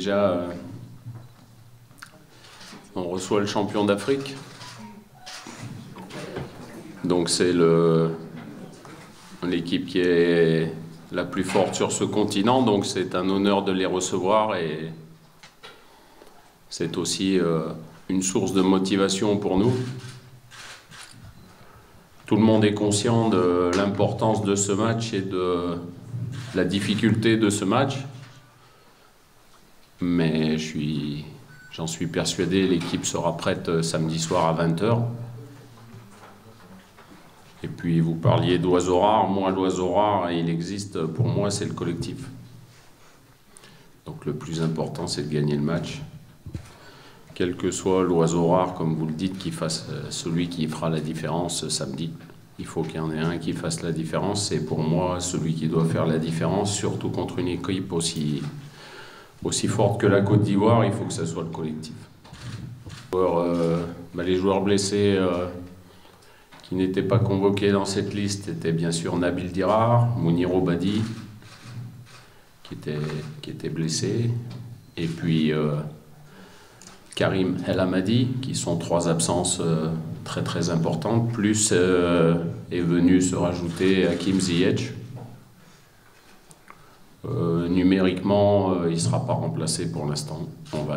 déjà, on reçoit le champion d'Afrique. Donc c'est l'équipe qui est la plus forte sur ce continent. Donc c'est un honneur de les recevoir et c'est aussi une source de motivation pour nous. Tout le monde est conscient de l'importance de ce match et de la difficulté de ce match. Mais j'en suis persuadé, l'équipe sera prête samedi soir à 20h. Et puis vous parliez d'oiseaux rares. Moi, l'oiseau rare, il existe, pour moi, c'est le collectif. Donc le plus important, c'est de gagner le match. Quel que soit l'oiseau rare, comme vous le dites, qui fasse celui qui fera la différence samedi. Il faut qu'il y en ait un qui fasse la différence. C'est pour moi celui qui doit faire la différence, surtout contre une équipe aussi forte que la Côte d'Ivoire. Il faut que ce soit le collectif. Les joueurs blessés qui n'étaient pas convoqués dans cette liste étaient bien sûr Nabil Dirar, Mounir Badi, qui était blessé, et puis Karim El Hamadi, qui sont trois absences très très importantes, plus est venu se rajouter Hakim Ziyech. Numériquement, il ne sera pas remplacé pour l'instant. On va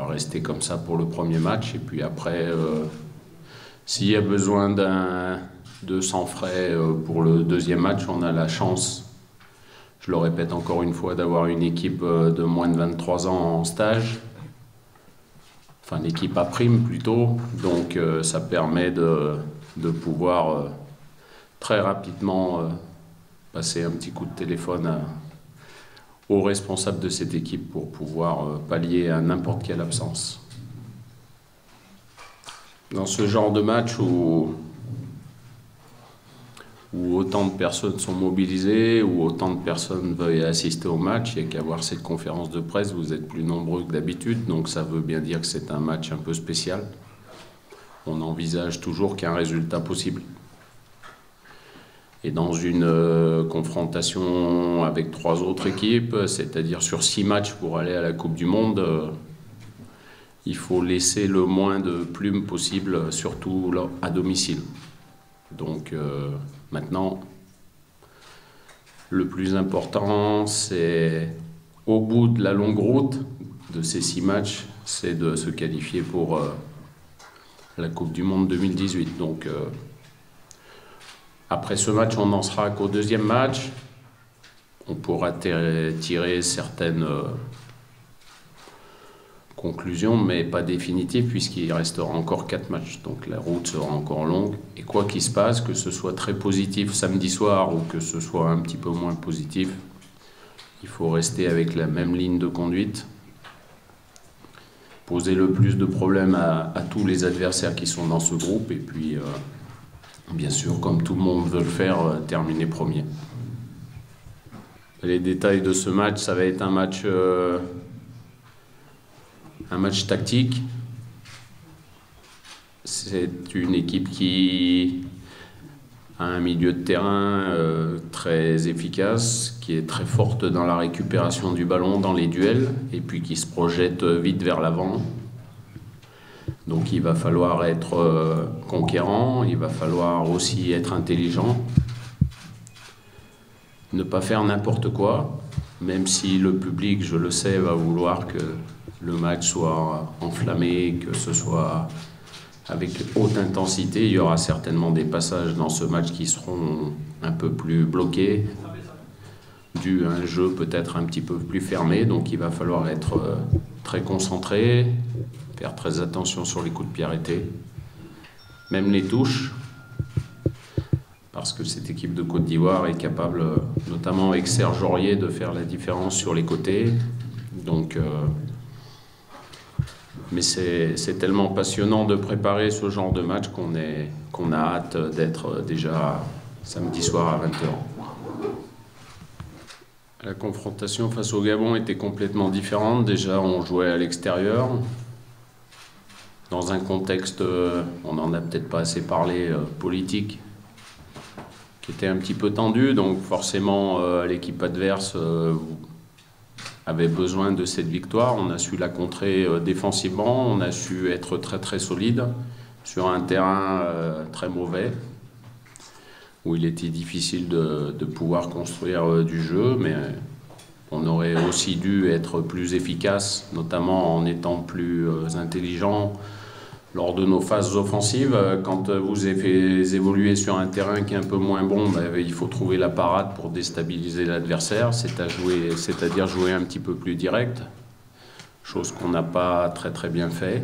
rester comme ça pour le premier match, et puis après, s'il y a besoin de sang frais pour le deuxième match, on a la chance, je le répète encore une fois, d'avoir une équipe de moins de 23 ans en stage. Enfin, l'équipe à prime plutôt, donc ça permet de pouvoir très rapidement passer un petit coup de téléphone aux responsables de cette équipe pour pouvoir pallier à n'importe quelle absence. Dans ce genre de match où autant de personnes sont mobilisées, où autant de personnes veulent assister au match, il n'y a qu'à voir cette conférence de presse, vous êtes plus nombreux que d'habitude, donc ça veut bien dire que c'est un match un peu spécial. On envisage toujours qu'un résultat possible. Et dans une confrontation avec 3 autres équipes, c'est-à-dire sur 6 matchs pour aller à la Coupe du Monde, il faut laisser le moins de plumes possible, surtout à domicile. Donc maintenant, le plus important, c'est au bout de la longue route de ces 6 matchs, c'est de se qualifier pour la Coupe du Monde 2018. Donc après ce match, on n'en sera qu'au deuxième match. On pourra tirer certaines conclusion, mais pas définitive, puisqu'il restera encore 4 matchs. Donc la route sera encore longue. Et quoi qu'il se passe, que ce soit très positif samedi soir ou que ce soit un petit peu moins positif, il faut rester avec la même ligne de conduite, poser le plus de problèmes à tous les adversaires qui sont dans ce groupe, et puis, bien sûr, comme tout le monde veut le faire, terminer premier. Les détails de ce match, ça va être un match tactique. C'est une équipe qui a un milieu de terrain très efficace, qui est très forte dans la récupération du ballon, dans les duels, et puis qui se projette vite vers l'avant. Donc il va falloir être conquérant, il va falloir aussi être intelligent, ne pas faire n'importe quoi, même si le public, je le sais, va vouloir que le match soit enflammé, que ce soit avec haute intensité. Il y aura certainement des passages dans ce match qui seront un peu plus bloqués, dû à un jeu peut-être un petit peu plus fermé. Donc il va falloir être très concentré, faire très attention sur les coups de pied arrêtés, même les touches, parce que cette équipe de Côte d'Ivoire est capable, notamment avec Serge Aurier, de faire la différence sur les côtés. Donc mais c'est tellement passionnant de préparer ce genre de match qu'on a hâte d'être déjà samedi soir à 20h. La confrontation face au Gabon était complètement différente. Déjà, on jouait à l'extérieur, dans un contexte, on n'en a peut-être pas assez parlé, politique, qui était un petit peu tendu. Donc forcément, l'équipe adverse avait besoin de cette victoire. On a su la contrer défensivement, on a su être très très solide sur un terrain très mauvais, où il était difficile de pouvoir construire du jeu, mais on aurait aussi dû être plus efficace, notamment en étant plus intelligent lors de nos phases offensives. Quand vous évoluez sur un terrain qui est un peu moins bon, il faut trouver la parade pour déstabiliser l'adversaire, c'est-à-dire jouer un petit peu plus direct, chose qu'on n'a pas très très bien fait.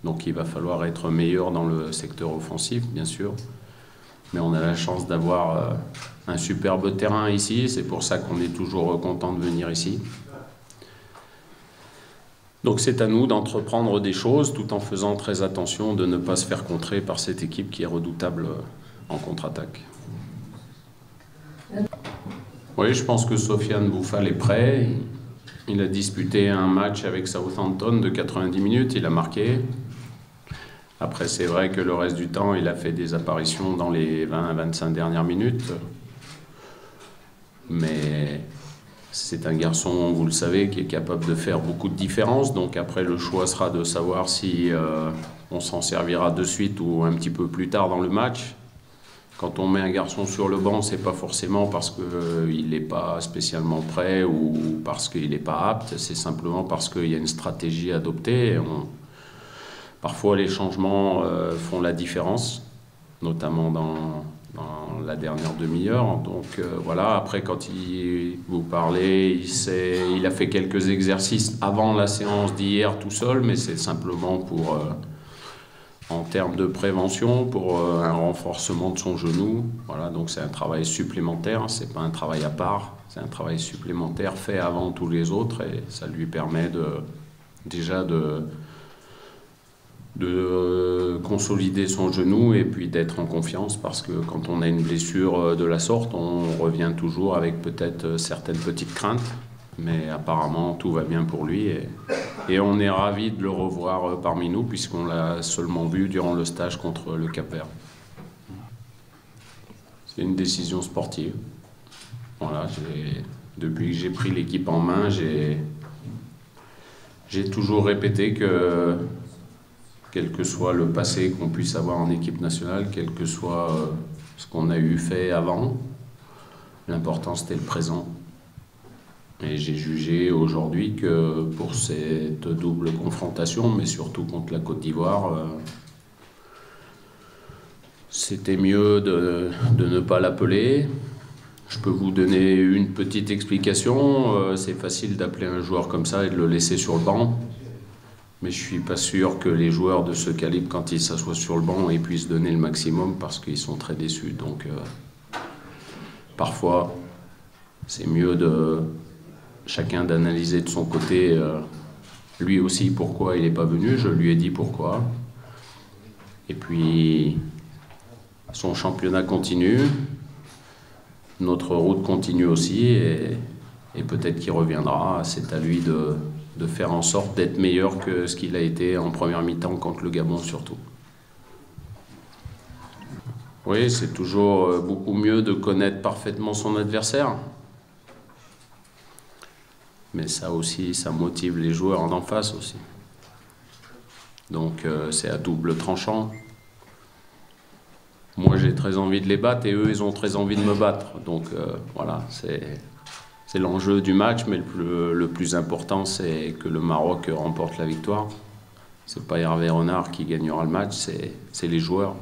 Donc il va falloir être meilleur dans le secteur offensif, bien sûr. Mais on a la chance d'avoir un superbe terrain ici, c'est pour ça qu'on est toujours content de venir ici. Donc c'est à nous d'entreprendre des choses tout en faisant très attention de ne pas se faire contrer par cette équipe qui est redoutable en contre-attaque. Oui, je pense que Sofiane Boufal est prêt. Il a disputé un match avec Southampton de 90 minutes, il a marqué. Après, c'est vrai que le reste du temps, il a fait des apparitions dans les 20 à 25 dernières minutes. Mais c'est un garçon, vous le savez, qui est capable de faire beaucoup de différences. Donc après, le choix sera de savoir si on s'en servira de suite ou un petit peu plus tard dans le match. Quand on met un garçon sur le banc, c'est pas forcément parce qu'il n'est pas spécialement prêt ou parce qu'il n'est pas apte. C'est simplement parce qu'il y a une stratégie adoptée. Parfois, les changements font la différence, notamment dans la dernière demi-heure. Donc voilà, après, quand vous parlez, il a fait quelques exercices avant la séance d'hier tout seul, mais c'est simplement pour, en termes de prévention, pour un renforcement de son genou. Voilà, donc c'est un travail supplémentaire, c'est pas un travail à part, c'est un travail supplémentaire fait avant tous les autres, et ça lui permet déjà de consolider son genou et puis d'être en confiance, parce que quand on a une blessure de la sorte, on revient toujours avec peut-être certaines petites craintes, mais apparemment tout va bien pour lui et on est ravis de le revoir parmi nous puisqu'on l'a seulement vu durant le stage contre le Cap-Vert. C'est une décision sportive. Voilà, depuis que j'ai pris l'équipe en main, j'ai toujours répété que quel que soit le passé qu'on puisse avoir en équipe nationale, quel que soit ce qu'on a eu fait avant, l'important c'était le présent. Et j'ai jugé aujourd'hui que pour cette double confrontation, mais surtout contre la Côte d'Ivoire, c'était mieux de ne pas l'appeler. Je peux vous donner une petite explication. C'est facile d'appeler un joueur comme ça et de le laisser sur le banc. Mais je ne suis pas sûr que les joueurs de ce calibre, quand ils s'assoient sur le banc, ils puissent donner le maximum parce qu'ils sont très déçus. Donc, parfois, c'est mieux de chacun d'analyser de son côté, lui aussi, pourquoi il n'est pas venu. Je lui ai dit pourquoi. Et puis, son championnat continue. Notre route continue aussi. Et peut-être qu'il reviendra. C'est à lui de faire en sorte d'être meilleur que ce qu'il a été en première mi-temps contre le Gabon surtout. Oui, c'est toujours beaucoup mieux de connaître parfaitement son adversaire. Mais ça aussi, ça motive les joueurs en face aussi. Donc c'est à double tranchant. Moi j'ai très envie de les battre et eux ils ont très envie de me battre. Donc voilà, c'est l'enjeu du match, mais le plus important, c'est que le Maroc remporte la victoire. C'est pas Hervé Renard qui gagnera le match, c'est les joueurs,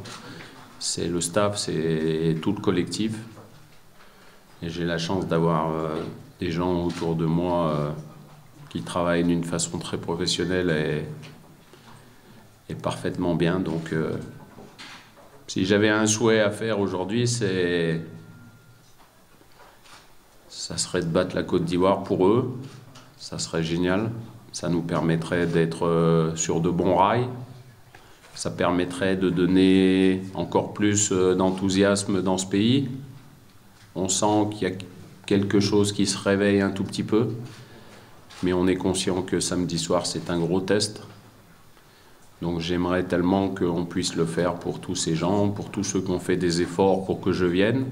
c'est le staff, c'est tout le collectif. Et j'ai la chance d'avoir des gens autour de moi qui travaillent d'une façon très professionnelle et parfaitement bien. Donc, si j'avais un souhait à faire aujourd'hui, ça serait de battre la Côte d'Ivoire pour eux. Ça serait génial. Ça nous permettrait d'être sur de bons rails. Ça permettrait de donner encore plus d'enthousiasme dans ce pays. On sent qu'il y a quelque chose qui se réveille un tout petit peu. Mais on est conscient que samedi soir, c'est un gros test. Donc j'aimerais tellement qu'on puisse le faire pour tous ces gens, pour tous ceux qui ont fait des efforts pour que je vienne.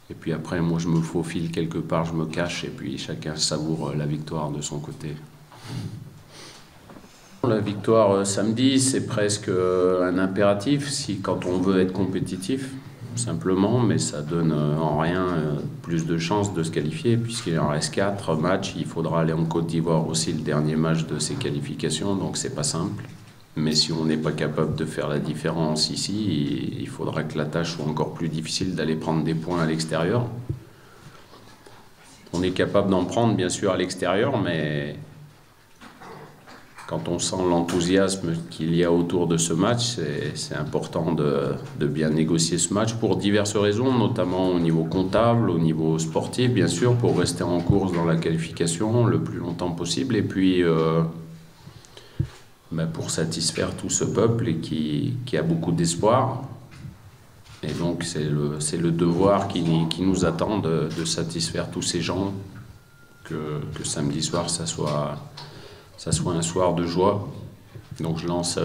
Et puis après, moi, je me faufile quelque part, je me cache, et puis chacun savoure la victoire de son côté. La victoire samedi, c'est presque un impératif quand on veut être compétitif, simplement, mais ça donne en rien plus de chances de se qualifier, puisqu'il en reste 4 matchs. Il faudra aller en Côte d'Ivoire aussi, le dernier match de ces qualifications, donc c'est pas simple. Mais si on n'est pas capable de faire la différence ici, il faudra que la tâche soit encore plus difficile d'aller prendre des points à l'extérieur. On est capable d'en prendre, bien sûr, à l'extérieur, mais quand on sent l'enthousiasme qu'il y a autour de ce match, c'est important de bien négocier ce match pour diverses raisons, notamment au niveau comptable, au niveau sportif, bien sûr, pour rester en course dans la qualification le plus longtemps possible, et puis pour satisfaire tout ce peuple et qui a beaucoup d'espoir. Et donc c'est le devoir qui nous attend de satisfaire tous ces gens, que samedi soir ça soit un soir de joie. Donc je lance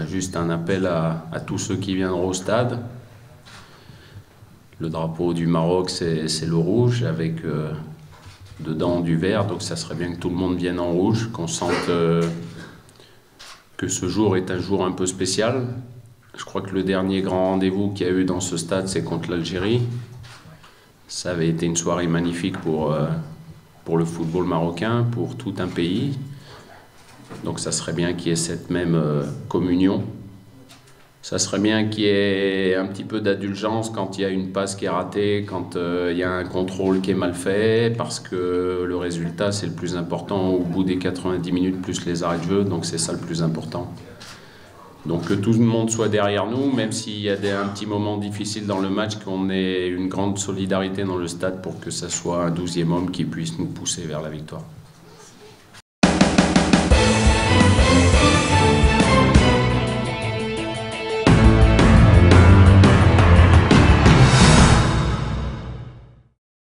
juste un appel à tous ceux qui viendront au stade. Le drapeau du Maroc, c'est le rouge avec dedans du vert, donc ça serait bien que tout le monde vienne en rouge, qu'on sente que ce jour est un jour un peu spécial. Je crois que le dernier grand rendez-vous qu'il y a eu dans ce stade, c'est contre l'Algérie. Ça avait été une soirée magnifique pour le football marocain, pour tout un pays. Donc ça serait bien qu'il y ait cette même communion. Ça serait bien qu'il y ait un petit peu d'indulgence quand il y a une passe qui est ratée, quand il y a un contrôle qui est mal fait, parce que le résultat, c'est le plus important au bout des 90 minutes, plus les arrêts de jeu, donc c'est ça le plus important. Donc que tout le monde soit derrière nous, même s'il y a un petit moment difficile dans le match, qu'on ait une grande solidarité dans le stade pour que ça soit un 12e homme qui puisse nous pousser vers la victoire.